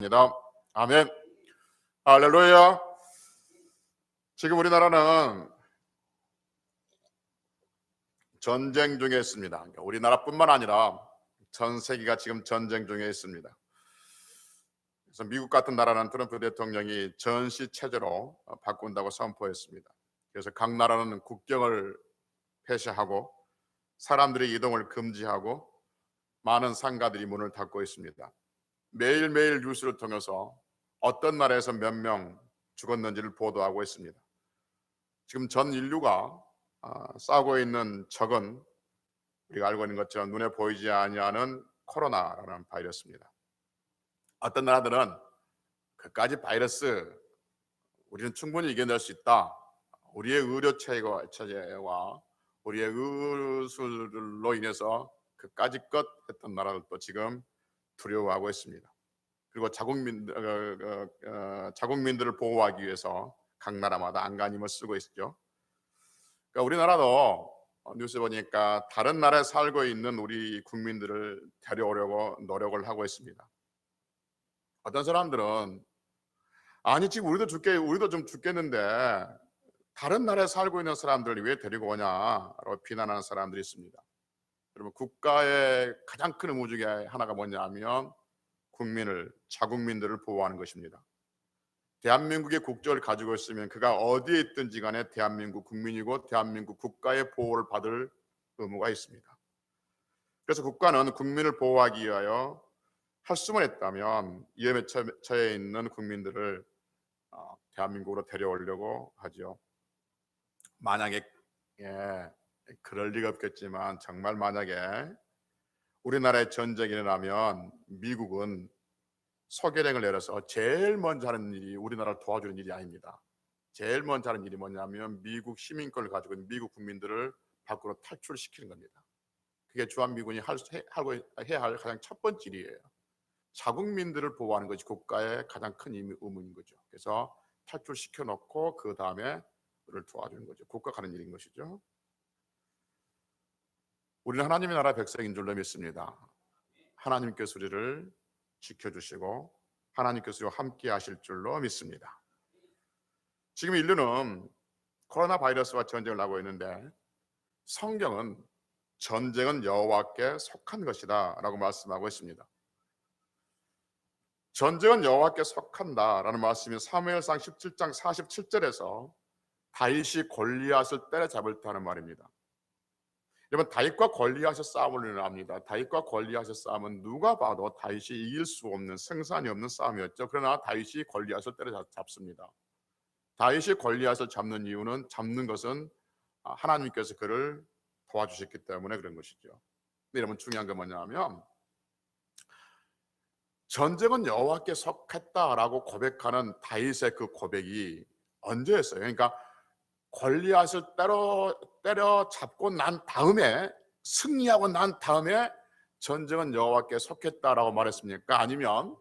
입니다. 아멘. 할렐루야. 지금 우리나라는 전쟁 중에 있습니다. 그러니까 우리나라뿐만 아니라 전 세계가 지금 전쟁 중에 있습니다. 그래서 미국 같은 나라는 트럼프 대통령이 전시 체제로 바꾼다고 선포했습니다. 그래서 각 나라는 국경을 폐쇄하고 사람들의 이동을 금지하고 많은 상가들이 문을 닫고 있습니다. 매일매일 뉴스를 통해서 어떤 나라에서 몇 명 죽었는지를 보도하고 있습니다. 지금 전 인류가 싸우고 있는 적은 우리가 알고 있는 것처럼 눈에 보이지 아니하는 코로나라는 바이러스입니다. 어떤 나라들은 그까지 바이러스 우리는 충분히 이겨낼 수 있다. 우리의 의료 체계와 우리의 의술로 인해서 그까지 것 했던 나라들도 지금 두려워하고 있습니다. 그리고 자국민들을 보호하기 위해서 각 나라마다 안간힘을 쓰고 있죠. 그러니까 우리나라도 뉴스 보니까 다른 나라에 살고 있는 우리 국민들을 데려오려고 노력을 하고 있습니다. 어떤 사람들은 아니 지금 우리도 좀 죽겠는데 다른 나라에 살고 있는 사람들을 왜 데리고 오냐라고 비난하는 사람들이 있습니다. 여러분, 국가의 가장 큰 의무 중에 하나가 뭐냐면 자국민들을 보호하는 것입니다. 대한민국의 국적을 가지고 있으면 그가 어디에 있든지 간에 대한민국 국민이고 대한민국 국가의 보호를 받을 의무가 있습니다. 그래서 국가는 국민을 보호하기 위하여 할 수만 있다면 위험에 처해 있는 국민들을 대한민국으로 데려오려고 하죠. 만약에 그럴 리가 없겠지만 정말 만약에 우리나라에 전쟁이 일어나면 미국은 소개령을 내려서 제일 먼저 하는 일이 우리나라를 도와주는 일이 아닙니다. 제일 먼저 하는 일이 뭐냐면 미국 시민권을 가지고 있는 미국 국민들을 밖으로 탈출시키는 겁니다. 그게 주한미군이 해야 할 가장 첫 번째 일이에요. 자국민들을 보호하는 것이 국가의 가장 큰 의무인 거죠. 그래서 탈출시켜 놓고 그 다음에 그를 도와주는 거죠. 국가가 하는 일인 것이죠. 우리는 하나님의 나라 백성인 줄로 믿습니다. 하나님께서 우리를 지켜주시고 하나님께서 우리와 함께 하실 줄로 믿습니다. 지금 인류는 코로나 바이러스와 전쟁을 하고 있는데 성경은 전쟁은 여호와께 속한 것이다 라고 말씀하고 있습니다. 전쟁은 여호와께 속한다 라는 말씀이 사무엘상 17장 47절에서 다윗이 골리앗을 때려잡을 때 하는 말입니다. 여러분, 다윗과 골리앗의 싸움을 일어납니다. 다윗과 골리앗의 싸움은 누가 봐도 다윗이 이길 수 없는, 승산이 없는 싸움이었죠. 그러나 다윗이 골리앗을 때려잡습니다. 다윗이 골리앗을 잡는 이유는 잡는 것은 하나님께서 그를 도와주셨기 때문에 그런 것이죠. 근데 여러분, 중요한 건 뭐냐면 전쟁은 여호와께 속했다라고 고백하는 다윗의 그 고백이 언제였어요? 그러니까 골리앗을 때려잡고 난 다음에, 승리하고 난 다음에 전쟁은 여호와께 속했다라고 말했습니까? 아니면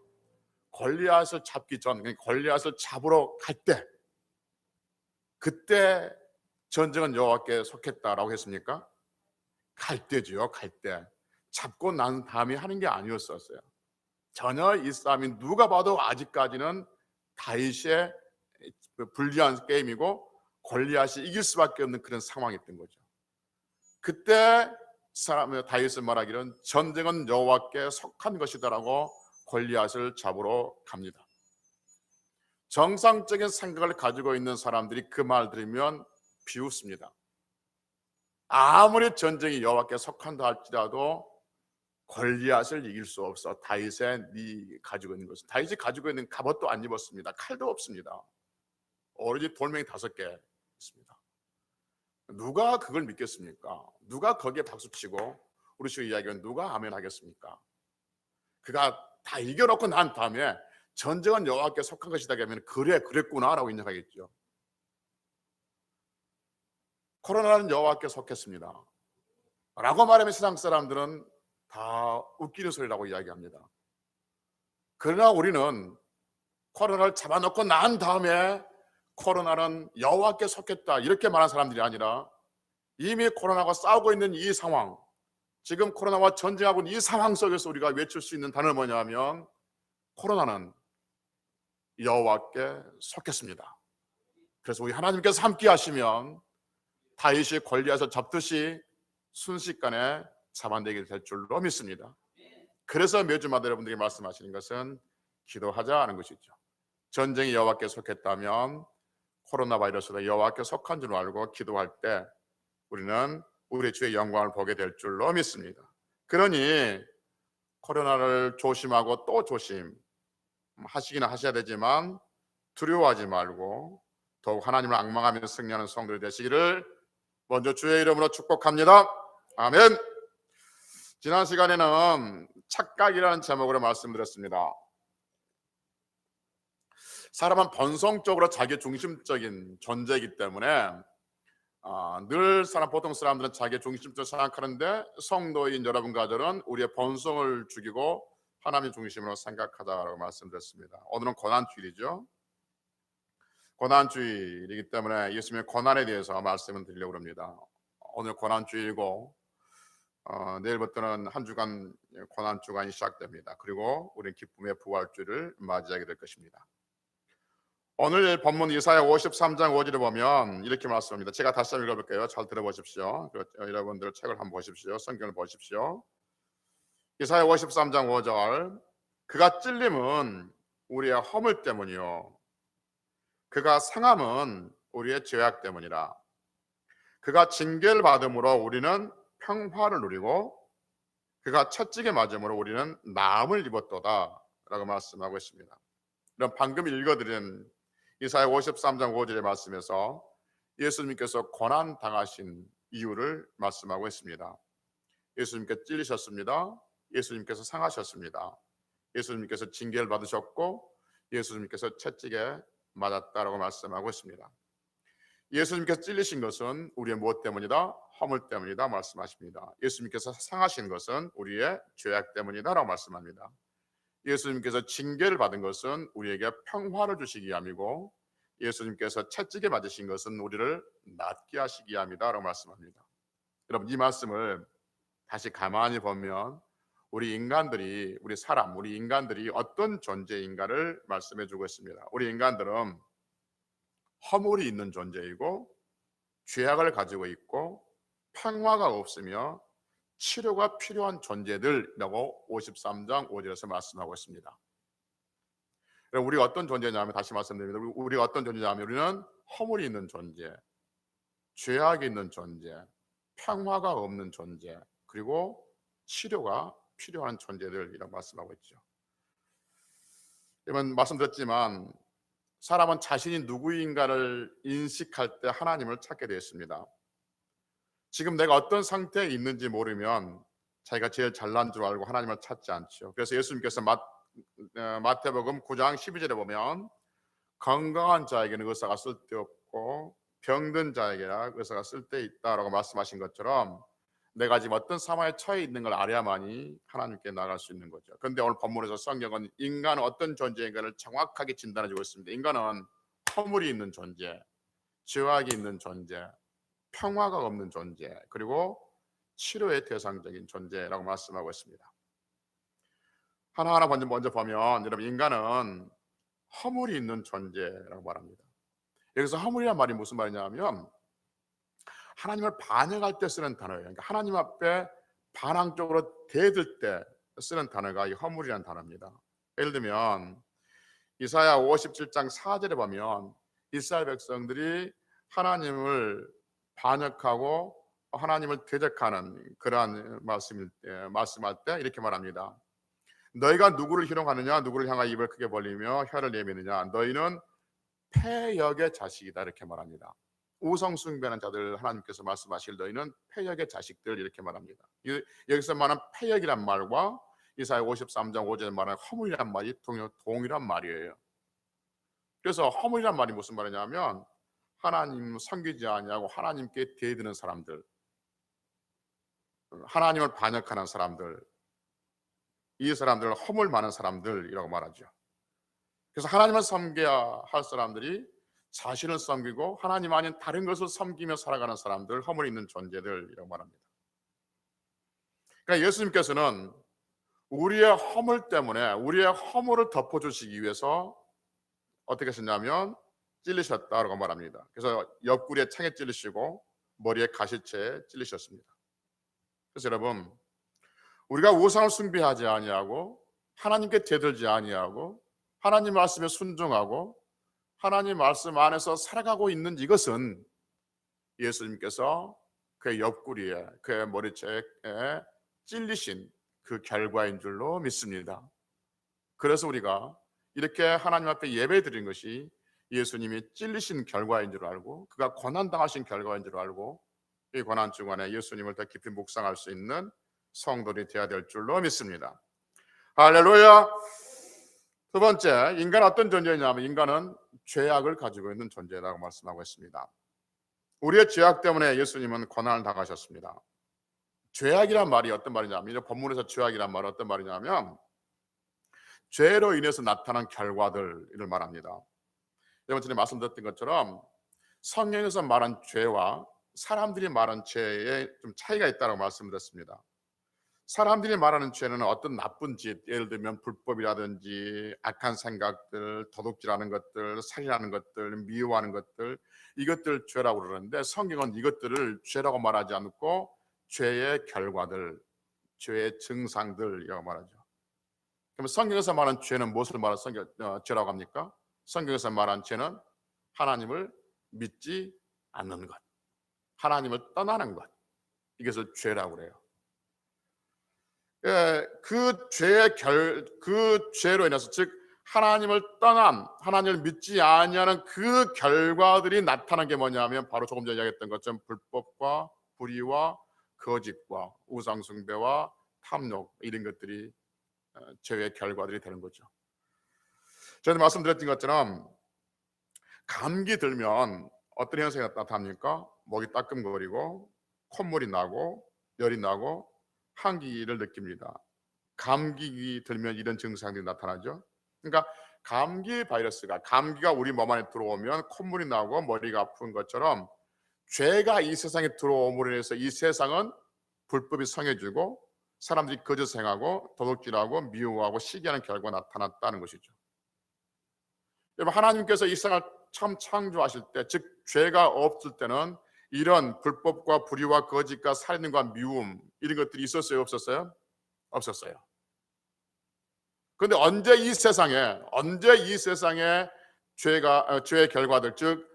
골리앗을 잡기 전, 골리앗을 잡으러 갈 때, 그때 전쟁은 여호와께 속했다라고 했습니까? 갈 때죠. 갈 때. 잡고 난 다음에 하는 게 아니었었어요. 전혀 이 싸움이 누가 봐도 아직까지는 다윗의 불리한 게임이고 골리앗이 이길 수밖에 없는 그런 상황이었던 거죠. 그때 다윗은 말하기는 전쟁은 여호와께 속한 것이다라고 골리앗을 잡으러 갑니다. 정상적인 생각을 가지고 있는 사람들이 그 말 들으면 비웃습니다. 아무리 전쟁이 여호와께 속한다 할지라도 골리앗을 이길 수 없어. 다윗이 가지고 있는 것은, 다윗이 가지고 있는 갑옷도 안 입었습니다. 칼도 없습니다. 오로지 돌멩이 5개 있습니다. 누가 그걸 믿겠습니까? 누가 거기에 박수치고 우리 식으로 이야기하면 누가 아멘 하겠습니까? 그가 다 이겨놓고 난 다음에 전쟁은 여호와께 속한 것이다 하면 그래 그랬구나라고 인정하겠죠. 코로나는 여호와께 속했습니다 라고 말하면 세상 사람들은 다 웃기는 소리라고 이야기합니다. 그러나 우리는 코로나를 잡아놓고 난 다음에 코로나는 여호와께 속했다 이렇게 말하는 사람들이 아니라 이미 코로나와 싸우고 있는 이 상황, 지금 코로나와 전쟁하고 있는 이 상황 속에서 우리가 외칠 수 있는 단어는 뭐냐면 코로나는 여호와께 속했습니다. 그래서 우리 하나님께서 함께 하시면 다윗이 골리앗을 잡듯이 순식간에 잡아내게 될 줄로 믿습니다. 그래서 매주마다 여러분들이 말씀하시는 것은 기도하자는 것이죠. 전쟁이 여호와께 속했다면 코로나 바이러스도 여호와께 속한 줄 알고 기도할 때 우리는 우리 주의 영광을 보게 될 줄로 믿습니다. 그러니 코로나를 조심하고 또 조심하시기는 하셔야 되지만 두려워하지 말고 더욱 하나님을 앙망하며 승리하는 성도들이 되시기를 먼저 주의 이름으로 축복합니다. 아멘. 지난 시간에는 착각이라는 제목으로 말씀드렸습니다. 사람은 본성적으로 자기 중심적인 존재이기 때문에 늘 보통 사람들은 자기 중심적으로 생각하는데 성도인 여러분과 저는 우리의 본성을 죽이고 하나님의 중심으로 생각하자라고 말씀드렸습니다. 오늘은 고난주일이죠. 고난주일이기 때문에 예수님의 고난에 대해서 말씀을 드리려고 합니다. 오늘 고난주일이고 내일부터는 한 주간 고난주간이 시작됩니다. 그리고 우리는 기쁨의 부활주를 맞이하게 될 것입니다. 오늘 본문 이사야 53장 5절에 보면 이렇게 말씀합니다. 제가 다시 한번 읽어볼게요. 잘 들어보십시오. 여러분들 책을 한번 보십시오. 성경을 보십시오. 이사야 53장 5절 그가 찔림은 우리의 허물 때문이요 그가 상함은 우리의 죄악 때문이라. 그가 징계를 받음으로 우리는 평화를 누리고 그가 채찍에 맞음으로 우리는 나음을 입었도다 라고 말씀하고 있습니다. 그럼 방금 읽어드린 이사야 53장 5절의 말씀에서 예수님께서 고난 당하신 이유를 말씀하고 있습니다. 예수님께서 찔리셨습니다. 예수님께서 상하셨습니다. 예수님께서 징계를 받으셨고 예수님께서 채찍에 맞았다라고 말씀하고 있습니다. 예수님께서 찔리신 것은 우리의 무엇 때문이다? 허물 때문이다 말씀하십니다. 예수님께서 상하신 것은 우리의 죄악 때문이다라고 말씀합니다. 예수님께서 징계를 받은 것은 우리에게 평화를 주시기 위함이고 예수님께서 채찍에 맞으신 것은 우리를 낫게 하시기 위함이다라고 말씀합니다. 여러분 이 말씀을 다시 가만히 보면 우리 인간들이 어떤 존재인가를 말씀해 주고 있습니다. 우리 인간들은 허물이 있는 존재이고 죄악을 가지고 있고 평화가 없으며 치료가 필요한 존재들이라고 53장 5절에서 말씀하고 있습니다. 우리가 어떤 존재냐면 다시 말씀드립니다. 우리가 어떤 존재냐면 우리는 허물이 있는 존재, 죄악이 있는 존재, 평화가 없는 존재, 그리고 치료가 필요한 존재들이라고 말씀하고 있죠. 여러분 말씀드렸지만 사람은 자신이 누구인가를 인식할 때 하나님을 찾게 되었습니다. 지금 내가 어떤 상태에 있는지 모르면 자기가 제일 잘난 줄 알고 하나님을 찾지 않죠. 그래서 예수님께서 마태복음 9장 12절에 보면 건강한 자에게는 의사가 쓸데없고 병든 자에게나 의사가 쓸데있다라고 말씀하신 것처럼 내가 지금 어떤 상황에 처해 있는 걸 알아야만이 하나님께 나갈 수 있는 거죠. 그런데 오늘 본문에서 성경은 인간은 어떤 존재인가를 정확하게 진단해 주고 있습니다. 인간은 허물이 있는 존재, 죄악이 있는 존재, 평화가 없는 존재, 그리고 치료의 대상적인 존재라고 말씀하고 있습니다. 하나하나 먼저 보면 여러분 인간은 허물이 있는 존재라고 말합니다. 여기서 허물이란 말이 무슨 말이냐면 하나님을 반역할 때 쓰는 단어예요. 그러니까 하나님 앞에 반항적으로 대들 때 쓰는 단어가 이 허물이라는 단어입니다. 예를 들면 이사야 57장 4절에 보면 이스라엘 백성들이 하나님을 반역하고 하나님을 대적하는 그러한 말씀할 때 이렇게 말합니다. 너희가 누구를 희롱하느냐 누구를 향하여 입을 크게 벌리며 혀를 내미느냐 너희는 패역의 자식이다 이렇게 말합니다. 우상 숭배하는 자들 하나님께서 말씀하실 너희는 패역의 자식들 이렇게 말합니다. 여기서 말하는 패역이란 말과 이사야 53장 5절에 말하는 허물이란 말이 동일한 말이에요. 그래서 허물이란 말이 무슨 말이냐면 하나님 섬기지 아니하고 하나님께 대드는 사람들, 하나님을 반역하는 사람들, 이 사람들은 허물 많은 사람들이라고 말하죠. 그래서 하나님을 섬겨야 할 사람들이 자신을 섬기고 하나님 아닌 다른 것을 섬기며 살아가는 사람들, 허물 있는 존재들이라고 말합니다. 그러니까 예수님께서는 우리의 허물 때문에 우리의 허물을 덮어주시기 위해서 어떻게 하셨냐면 찔리셨다라고 말합니다. 그래서 옆구리에 창에 찔리시고 머리에 가시체에 찔리셨습니다. 그래서 여러분, 우리가 우상을 숭배하지 아니하고 하나님께 대들지 아니하고 하나님 말씀에 순종하고 하나님 말씀 안에서 살아가고 있는 이것은 예수님께서 그의 옆구리에 그의 머리채에 찔리신 그 결과인 줄로 믿습니다. 그래서 우리가 이렇게 하나님 앞에 예배드린 것이 예수님이 찔리신 결과인 줄 알고 그가 고난당하신 결과인 줄 알고 이 고난 주간에 예수님을 더 깊이 묵상할 수 있는 성도들이 되어야 될 줄로 믿습니다. 할렐루야. 두 번째, 인간은 어떤 존재냐면 인간은 죄악을 가지고 있는 존재라고 말씀하고 있습니다. 우리의 죄악 때문에 예수님은 고난을 당하셨습니다. 죄악이란 말이 어떤 말이냐면 이제 본문에서 죄악이란 말은 어떤 말이냐면 죄로 인해서 나타난 결과들을 말합니다. 여러분 전에 말씀드렸던 것처럼 성경에서 말한 죄와 사람들이 말한 죄에 좀 차이가 있다고 말씀드렸습니다. 사람들이 말하는 죄는 어떤 나쁜 짓, 예를 들면 불법이라든지 악한 생각들, 도둑질하는 것들, 살인하는 것들, 미워하는 것들, 이것들 죄라고 그러는데 성경은 이것들을 죄라고 말하지 않고 죄의 결과들, 죄의 증상들이라고 말하죠. 그럼 성경에서 말하는 죄는 무엇을 말하는 죄라고 합니까? 성경에서 말하는 죄는 하나님을 믿지 않는 것, 하나님을 떠나는 것, 이것을 죄라고 그래요. 그 죄로 인해서 즉 하나님을 떠난 하나님을 믿지 아니하는 그 결과들이 나타난 게 뭐냐면 바로 조금 전에 이야기했던 것처럼 불법과 불의와 거짓과 우상숭배와 탐욕 이런 것들이 죄의 결과들이 되는 거죠. 전에 말씀드렸던 것처럼 감기 들면 어떤 현상이 나타납니까? 목이 따끔거리고 콧물이 나고 열이 나고 한기를 느낍니다. 감기 들면 이런 증상들이 나타나죠. 그러니까 감기가 우리 몸 안에 들어오면 콧물이 나고 머리가 아픈 것처럼 죄가 이 세상에 들어옴으로 인해서 이 세상은 불법이 성해지고 사람들이 거짓 행하고 도둑질하고 미워하고 시기하는 결과가 나타났다는 것이죠. 여러분 하나님께서 이 세상을 처음 창조하실 때, 즉 죄가 없을 때는 이런 불법과 불의와 거짓과 살인과 미움 이런 것들이 있었어요, 없었어요? 없었어요. 그런데 언제 이 세상에 죄의 결과들, 즉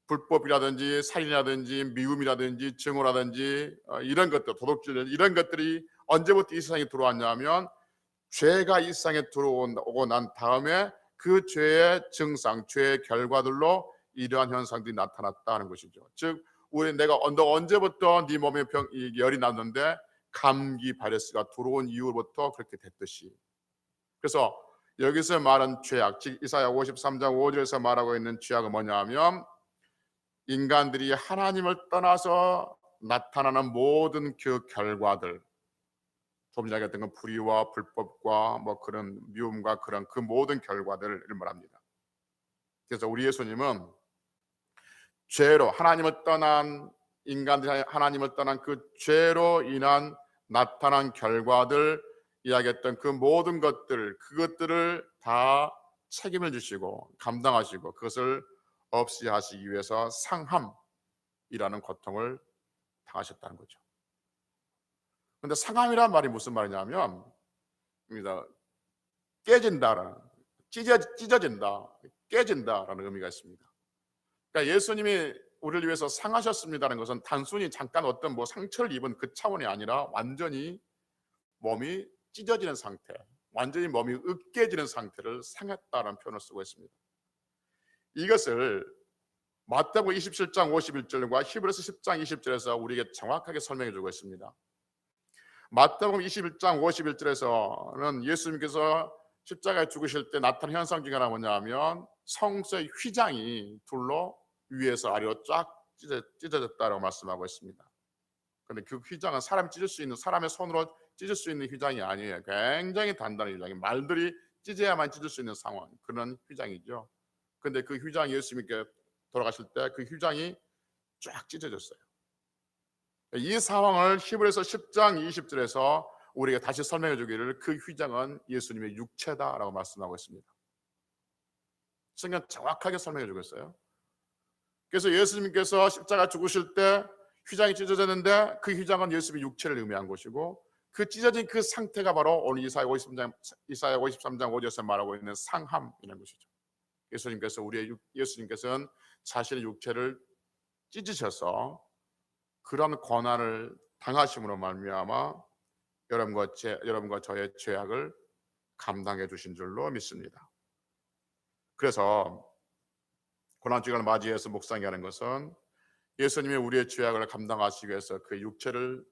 불법이라든지 살인이라든지 미움이라든지 증오라든지 이런 것들, 도둑질 이런 것들이 언제부터 이 세상에 들어왔냐면 죄가 이 세상에 들어오고 난 다음에 그 죄의 증상, 죄의 결과들로 이러한 현상들이 나타났다는 것이죠. 즉 내가 언제부터 네 몸에 열이 났는데 감기 바이러스가 들어온 이후부터 그렇게 됐듯이. 그래서 여기서 말한 죄악, 즉 이사야 53장 5절에서 말하고 있는 죄악은 뭐냐면 인간들이 하나님을 떠나서 나타나는 모든 그 결과들, 좀 전에 얘기했던 건 불의와 불법과 뭐 그런 미움과 그런 그 모든 결과들을 말합니다. 그래서 우리 예수님은 죄로 하나님을 떠난 인간들이 하나님을 떠난 그 죄로 인한 나타난 결과들 이야기했던 그 모든 것들, 그것들을 다 책임을 지시고 감당하시고 그것을 없이 하시기 위해서 상함이라는 고통을 당하셨다는 거죠. 그런데 상함이란 말이 무슨 말이냐면 깨진다라는, 찢어진다, 깨진다라는 의미가 있습니다. 그러니까 예수님이 우리를 위해서 상하셨습니다는 것은 단순히 잠깐 어떤 상처를 입은 그 차원이 아니라 완전히 몸이 찢어지는 상태, 완전히 몸이 으깨지는 상태를 상했다라는 표현을 쓰고 있습니다. 이것을 마태복음 27장 51절과 히브리서 10장 20절에서 우리에게 정확하게 설명해 주고 있습니다. 마태복음 21장 51절에서는 예수님께서 십자가에 죽으실 때 나타난 현상 중에 하나가 뭐냐면 성소의 휘장이 둘로 위에서 아래로 쫙 찢어졌다고 말씀하고 있습니다. 그런데 그 휘장은 사람의 손으로 찢을 수 있는 휘장이 아니에요. 굉장히 단단한 휘장이, 말들이 찢어야만 찢을 수 있는 상황, 그런 휘장이죠. 그런데 그 휘장이 예수님께 돌아가실 때 그 휘장이 쫙 찢어졌어요. 이 상황을 히브리서 10장 20절에서 우리에게 다시 설명해 주기를 그 휘장은 예수님의 육체다라고 말씀하고 있습니다. 성경 정확하게 설명해 주고 있어요. 그래서 예수님께서 십자가 죽으실 때 휘장이 찢어졌는데 그 휘장은 예수님의 육체를 의미한 것이고 그 찢어진 그 상태가 바로 오늘 이사야 53장 5절에서 말하고 있는 상함이라는 것이죠. 예수님께서는 자신의 육체를 찢으셔서 그런 고난을 당하심으로 말미암아 여러분과 저의 죄악을 감당해 주신 줄로 믿습니다. 그래서 고난주간을 맞이해서 묵상하는 것은 예수님이 우리의 죄악을 감당하시기 위해서 그 육체를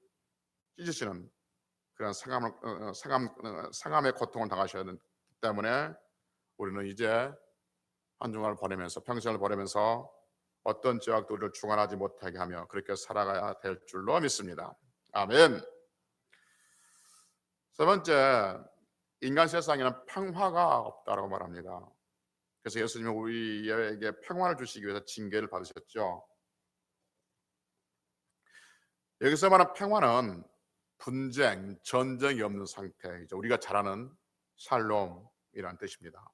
찢으시는 그런 상함의 고통을 당하셔야 하기 때문에 우리는 이제 한 주간을 보내면서 평생을 보내면서 어떤 죄악도 우리를 주관하지 못하게 하며 그렇게 살아가야 될 줄로 믿습니다. 아멘. 세 번째, 인간 세상에는 평화가 없다라고 말합니다. 그래서 예수님은 우리에게 평화를 주시기 위해서 징계를 받으셨죠. 여기서 말하는 평화는 분쟁, 전쟁이 없는 상태이죠. 우리가 잘 아는 샬롬이라는 뜻입니다.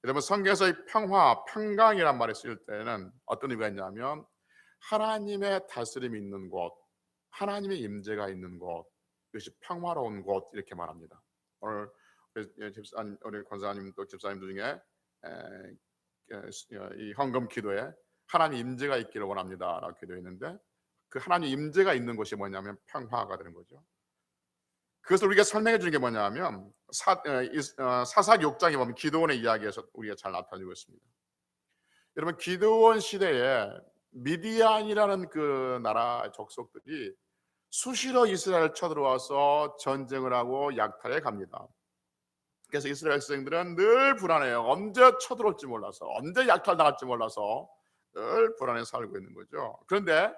여러분, 성경에서 이 평화, 평강이란 말을 쓸 때는 어떤 의미가 있냐면 하나님의 다스림이 있는 곳, 하나님의 임재가 있는 곳, 이것이 평화로운 곳 이렇게 말합니다. 오늘 우리 권사님 또 집사님들 중에 이 헌금 기도에 하나님 임재가 있기를 원합니다라고 기도했는데 그 하나님 임재가 있는 곳이 뭐냐면 평화가 되는 거죠. 그것을 우리가 설명해 주는 게 뭐냐면 사사기 6장에 보면 기드온의 이야기에서 우리가 잘 나타내고 있습니다. 여러분, 기드온 시대에 미디안이라는 그 나라 족속들이 수시로 이스라엘을 쳐들어와서 전쟁을 하고 약탈해 갑니다. 그래서 이스라엘 백성들은 늘 불안해요. 언제 쳐들어올지 몰라서, 언제 약탈당할지 몰라서 늘 불안해 살고 있는 거죠. 그런데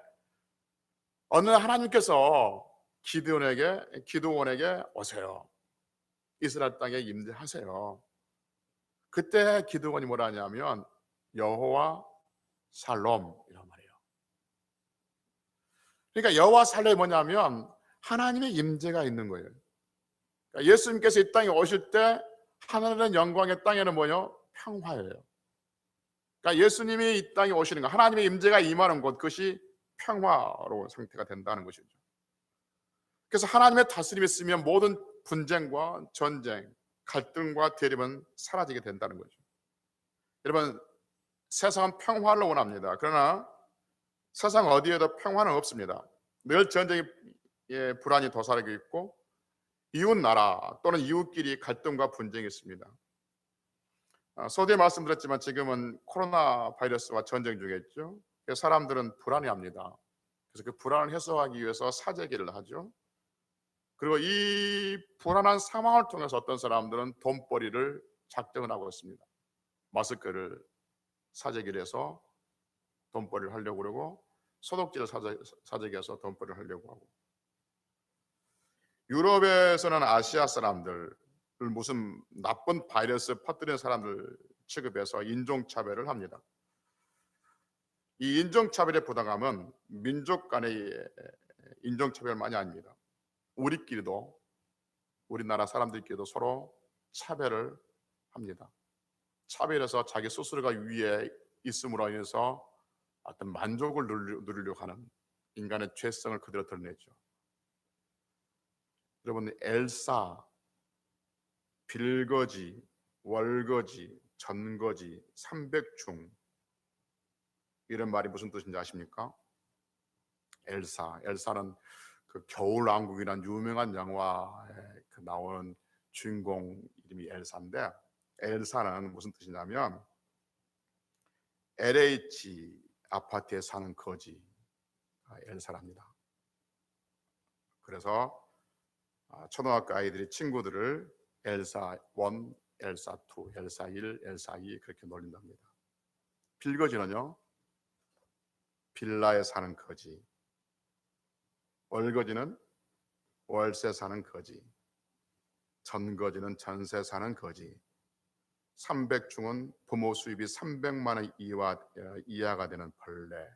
어느 날 하나님께서 기드온에게 오세요. 이스라엘 땅에 임재하세요. 그때 기드온이 뭐라 하냐면 여호와 살롬이란 말이에요. 그러니까 여호와 살롬이 뭐냐면 하나님의 임재가 있는 거예요. 그러니까 예수님께서 이 땅에 오실 때 하늘은 영광의 땅에는 뭐요? 평화예요. 그러니까 예수님이 이 땅에 오시는 것, 하나님의 임재가 임하는 곳, 그것이 평화로운 상태가 된다는 것이죠. 그래서 하나님의 다스림이 있으면 모든 분쟁과 전쟁, 갈등과 대립은 사라지게 된다는 거죠. 여러분, 세상은 평화를 원합니다. 그러나 세상 어디에도 평화는 없습니다. 늘 전쟁의 불안이 도사리고 있고 이웃 나라 또는 이웃끼리 갈등과 분쟁이 있습니다. 서두에 말씀드렸지만 지금은 코로나 바이러스와 전쟁 중에 있죠. 그래서 사람들은 불안해합니다. 그래서 그 불안을 해소하기 위해서 사재기를 하죠. 그리고 이 불안한 상황을 통해서 어떤 사람들은 돈벌이를 작정을 하고 있습니다. 마스크를 사재기를 해서 돈벌이를 하려고 그러고 소독제를 사재기해서 돈벌이를 하려고 하고, 유럽에서는 아시아 사람들을 무슨 나쁜 바이러스 퍼뜨리는 사람들 취급해서 인종차별을 합니다. 이 인종차별의 부당함은 민족 간의 인종차별만이 아닙니다. 우리끼리도, 우리나라 사람들끼리도 서로 차별을 합니다. 차별해서 자기 스스로가 위에 있음으로 인해서 어떤 만족을 누리려고 하는 인간의 죄성을 그대로 드러내죠. 여러분, 엘사, 빌거지, 월거지, 전거지, 삼백충, 이런 말이 무슨 뜻인지 아십니까? 엘사는 그 겨울왕국이라는 유명한 영화에 나오는 주인공 이름이 엘사인데, 엘사는 무슨 뜻이냐면 LH 아파트에 사는 거지, 엘사랍니다. 그래서 초등학교 아이들이 친구들을 엘사 1, 엘사 2, 엘사 1, 엘사 2 그렇게 놀린답니다. 빌거지는요, 빌라에 사는 거지, 월거지는 월세 사는 거지, 전거지는 전세 사는 거지, 삼백충은 부모 수입이 300만 원 이하가 되는 벌레.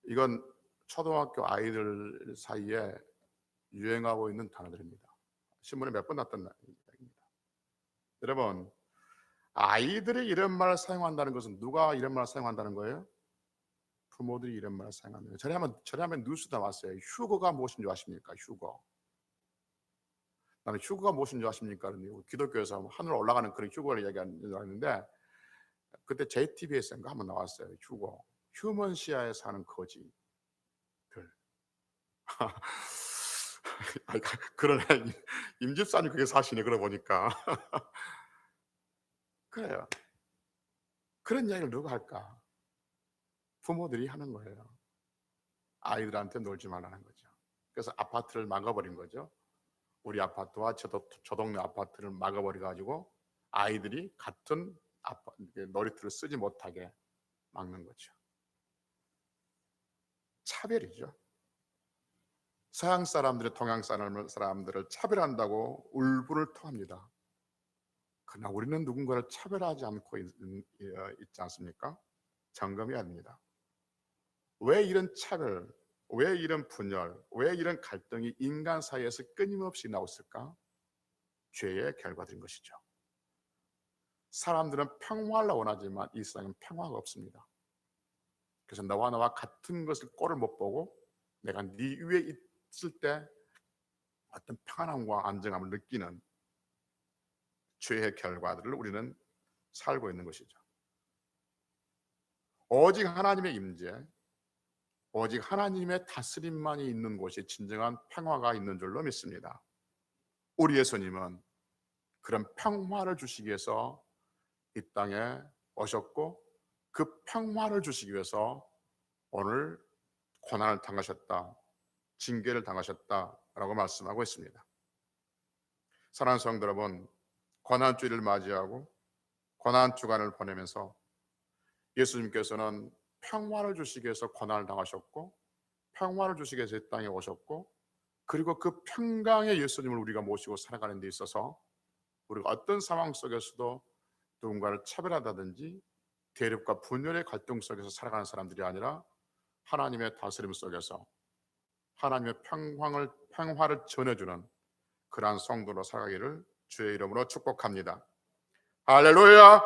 이건 초등학교 아이들 사이에 유행하고 있는 단어들입니다. 신문에 몇 번 났던 이야기입니다. 여러분, 아이들이 이런 말을 사용한다는 것은 누가 이런 말을 사용한다는 거예요? 부모들이 이런 말을 사용합니다. 전에 한번 뉴스 나왔어요. 휴거가 무엇인 줄 아십니까? 휴거. 나는 휴거가 무엇인 줄 아십니까? 그런데 기독교에서 하늘 올라가는 그런 휴거를 얘기하는 줄 알았는데, 그때 JTBC인가 한번 나왔어요. 휴거. 휴먼시아에 사는 거지들. 그러네. 임 집사님 그게 사시네. 그러고 보니까. 그래요. 그런 이야기를 누가 할까? 부모들이 하는 거예요. 아이들한테 놀지 말라는 거죠. 그래서 아파트를 막아버린 거죠. 우리 아파트와 저 동네 아파트를 막아버려 가지고 아이들이 같은 놀이터를 쓰지 못하게 막는 거죠. 차별이죠. 서양 사람들이 동양 사람들을 차별한다고 울분을 토합니다. 그러나 우리는 누군가를 차별하지 않고 있지 않습니까? 점검해야 합니다. 왜 이런 차별, 왜 이런 분열, 왜 이런 갈등이 인간 사이에서 끊임없이 나왔을까? 죄의 결과들인 것이죠. 사람들은 평화를 원하지만 이 세상은 평화가 없습니다. 그래서 너와 나와 같은 것을 꼴을 못 보고 내가 네 위에 있을 때 어떤 평안함과 안정함을 느끼는 죄의 결과들을 우리는 살고 있는 것이죠. 오직 하나님의 임재, 오직 하나님의 다스림만이 있는 곳이 진정한 평화가 있는 줄로 믿습니다. 우리 예수님은 그런 평화를 주시기 위해서 이 땅에 오셨고, 그 평화를 주시기 위해서 오늘 고난을 당하셨다, 징계를 당하셨다라고 말씀하고 있습니다. 사랑하는 성도 여러분, 고난주일을 맞이하고 고난 주간을 보내면서 예수님께서는 평화를 주시기 위해서 고난을 당하셨고, 평화를 주시기 위해서 이 땅에 오셨고, 그리고 그 평강의 예수님을 우리가 모시고 살아가는 데 있어서 우리가 어떤 상황 속에서도 누군가를 차별하다든지 대립과 분열의 갈등 속에서 살아가는 사람들이 아니라 하나님의 다스림 속에서 하나님의 평화를 전해주는 그러한 성도로 살아가기를 주의 이름으로 축복합니다. 할렐루야.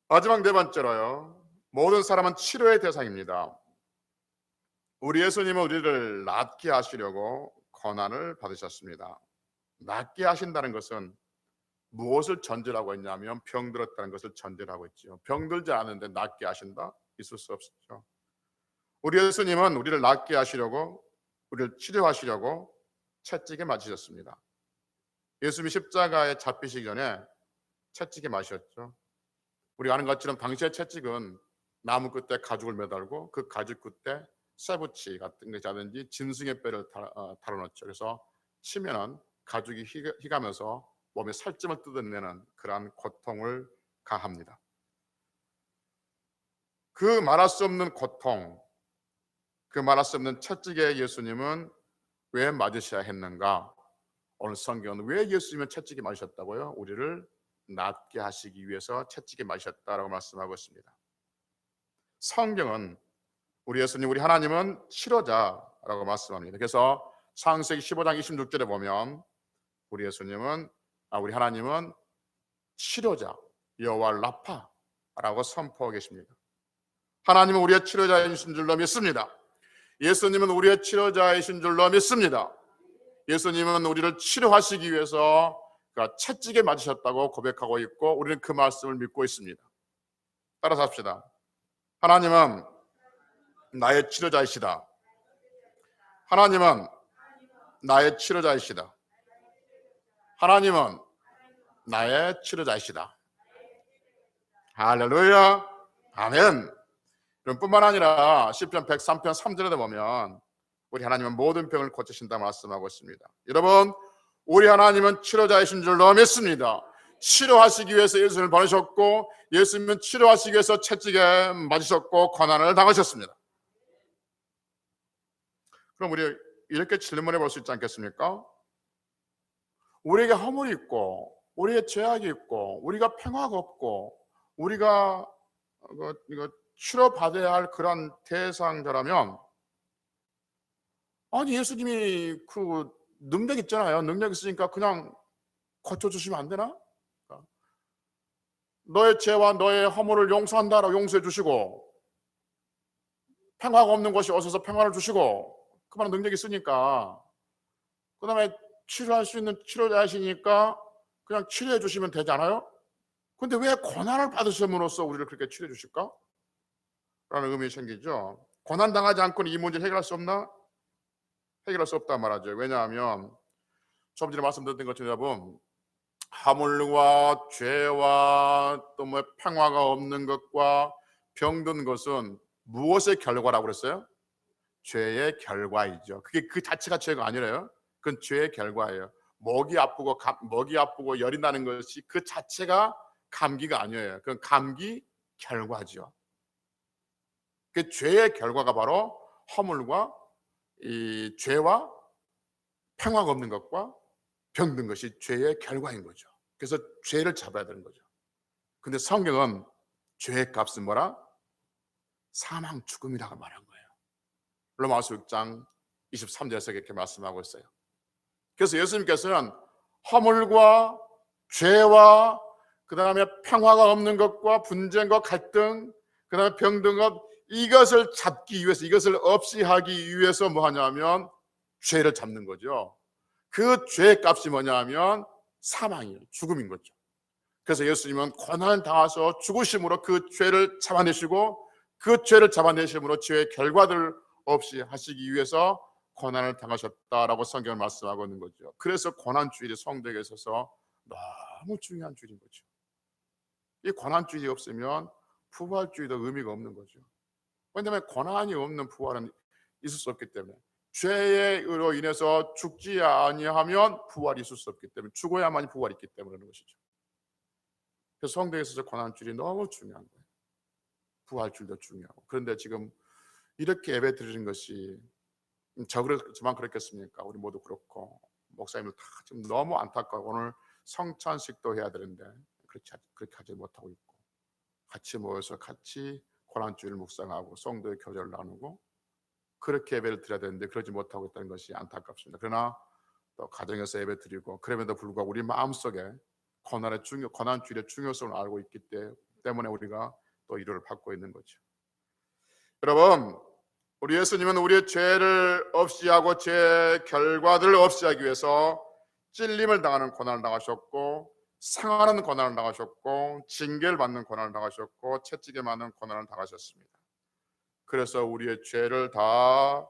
마지막 네 번째로요, 모든 사람은 치료의 대상입니다. 우리 예수님은 우리를 낫게 하시려고 고난을 받으셨습니다. 낫게 하신다는 것은 무엇을 전제로 하고 있냐면 병들었다는 것을 전제로 하고 있죠. 병들지 않은데 낫게 하신다? 있을 수 없죠. 우리 예수님은 우리를 낫게 하시려고, 우리를 치료하시려고 채찍에 맞으셨습니다. 예수님이 십자가에 잡히시기 전에 채찍에 맞으셨죠. 우리가 아는 것처럼 당시의 채찍은 나무 끝에 가죽을 매달고 그 가죽 끝에 쇠붙이 같은 것이라든지 짐승의 뼈를 달아놓죠. 그래서 치면은 가죽이 휘가면서 몸에 살점을 뜯어내는 그러한 고통을 가합니다. 그 말할 수 없는 고통, 그 말할 수 없는 채찍에 예수님은 왜 맞으셔야 했는가? 오늘 성경은 왜 예수님은 채찍에 맞으셨다고요? 우리를 낫게 하시기 위해서 채찍에 맞으셨다라고 말씀하고 있습니다. 성경은 우리 예수님, 우리 하나님은 치료자라고 말씀합니다. 그래서 창세기 15장 26절에 보면 우리 예수님은, 우리 하나님은 치료자, 여호와 라파라고 선포하고 계십니다. 하나님은 우리의 치료자이신 줄로 믿습니다. 예수님은 우리의 치료자이신 줄로 믿습니다. 예수님은 우리를 치료하시기 위해서 채찍에 맞으셨다고 고백하고 있고, 우리는 그 말씀을 믿고 있습니다. 따라서 합시다. 하나님은 나의 치료자이시다. 하나님은 나의 치료자이시다. 하나님은 나의 치료자이시다. 할렐루야. 아멘. 뿐만 아니라 시편 103편 3절에 보면 우리 하나님은 모든 병을 고치신다 말씀하고 있습니다. 여러분, 우리 하나님은 치료자이신 줄로 믿습니다. 치료하시기 위해서 예수님을 보내셨고, 예수님은 치료하시기 위해서 채찍에 맞으셨고 고난을 당하셨습니다. 그럼 우리 이렇게 질문해 볼 수 있지 않겠습니까? 우리에게 허물이 있고, 우리의 죄악이 있고, 우리가 평화가 없고, 우리가 이거 치료받아야 할 그런 대상자라면, 아니 예수님이 그 능력 있잖아요. 능력 있으니까 그냥 고쳐주시면 안 되나? 너의 죄와 너의 허물을 용서한다라고 용서해 주시고, 평화가 없는 곳이 오셔서 평화를 주시고, 그만한 능력이 있으니까, 그 다음에 치료할 수 있는 치료자이시니까 그냥 치료해 주시면 되지 않아요? 근데 왜 고난을 받으심으로써 우리를 그렇게 치료해 주실까? 라는 의문이 생기죠. 고난 당하지 않고는 이 문제를 해결할 수 없나? 해결할 수 없단 말이죠. 왜냐하면 좀 전에 말씀드렸던 것처럼 여러분, 하물과 죄와 또 뭐 평화가 없는 것과 병든 것은 무엇의 결과라고 그랬어요? 죄의 결과이죠. 그게 그 자체가 죄가 아니래요. 그건 죄의 결과예요. 목이 아프고 열이 나는 것이 그 자체가 감기가 아니에요. 그건 감기 결과죠. 그 죄의 결과가 바로 허물과 이 죄와 평화가 없는 것과 병든 것이 죄의 결과인 거죠. 그래서 죄를 잡아야 되는 거죠. 근데 성경은 죄의 값은 뭐라? 사망, 죽음이라고 말한 거예요. 로마서 6장 23절에서 이렇게 말씀하고 있어요. 그래서 예수님께서는 허물과 죄와 그 다음에 평화가 없는 것과 분쟁과 갈등, 그 다음에 병든 것, 이것을 잡기 위해서, 이것을 없이 하기 위해서 뭐 하냐면 죄를 잡는 거죠. 그 죄의 값이 뭐냐면 사망이에요. 죽음인 거죠. 그래서 예수님은 고난을 당하셔 죽으심으로 그 죄를 잡아내시고, 그 죄를 잡아내심으로 죄의 결과들 없이 하시기 위해서 고난을 당하셨다라고 성경을 말씀하고 있는 거죠. 그래서 고난주일이 성도에게 있어서 너무 중요한 주일인 거죠. 이 고난주일이 없으면 부활주일도 의미가 없는 거죠. 왜냐하면 고난이 없는 부활은 있을 수 없기 때문에, 죄로 인해서 죽지 아니하면 부활이 있을 수 없기 때문에, 죽어야만 부활이 있기 때문에 그런 것이죠. 그래서 성도에 있어서 고난주일이 너무 중요한 거예요. 부활주일도 중요하고. 그런데 지금 이렇게 예배 드리는 것이, 저만 그렇겠습니까? 우리 모두 그렇고 목사님들 다 지금 너무 안타까워. 오늘 성찬식도 해야 되는데 그렇게 하지 못하고 있고, 같이 모여서 같이 고난주일 묵상하고 성도의 교제를 나누고 그렇게 예배를 드려야 되는데 그러지 못하고 있다는 것이 안타깝습니다. 그러나 또 가정에서 예배 드리고, 그럼에도 불구하고 우리 마음속에 고난주일의 중요성을 알고 있기 때문에 우리가 또 위로를 받고 있는 거죠. 여러분, 우리 예수님은 우리의 죄를 없이 하고 죄 결과들을 없이 하기 위해서 찔림을 당하는 고난을 당하셨고, 상하는 고난을 당하셨고, 징계를 받는 고난을 당하셨고, 채찍에 맞는 고난을 당하셨습니다. 그래서 우리의 죄를 다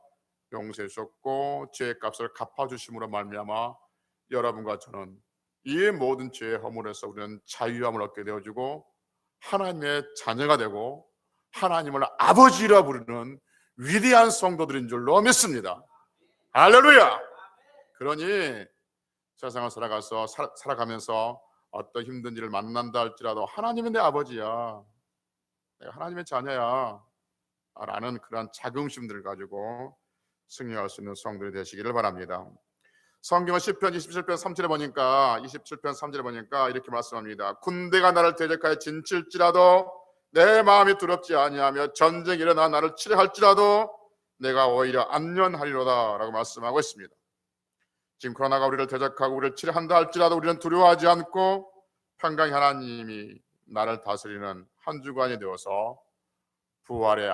용서해 주셨고 죄의 값을 갚아주심으로 말미암아 여러분과 저는 이 모든 죄의 허물에서 우리는 자유함을 얻게 되어지고 하나님의 자녀가 되고 하나님을 아버지라 부르는 위대한 성도들인 줄로 믿습니다. 할렐루야. 그러니 세상을 살아가면서 어떤 힘든 일을 만난다 할지라도 하나님은 내 아버지야, 내가 하나님의 자녀야 라는 그런 자긍심들을 가지고 승리할 수 있는 성도들이 되시기를 바랍니다. 성경은 시편 27편 3절에 보니까 이렇게 말씀합니다. 군대가 나를 대적하여 진칠지라도 내 마음이 두렵지 아니하며 전쟁이 일어나 나를 치려 할지라도 내가 오히려 안전하리로다 라고 말씀하고 있습니다. 지금 코로나가 우리를 대적하고 우리를 치려 한다 할지라도 우리는 두려워하지 않고 평강의 하나님이 나를 다스리는 한 주간이 되어서 부활의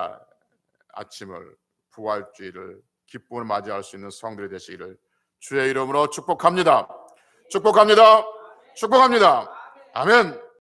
아침을, 부활주일을 기쁨을 맞이할 수 있는 성도들이 되시기를 주의 이름으로 축복합니다. 축복합니다. 축복합니다. 아멘.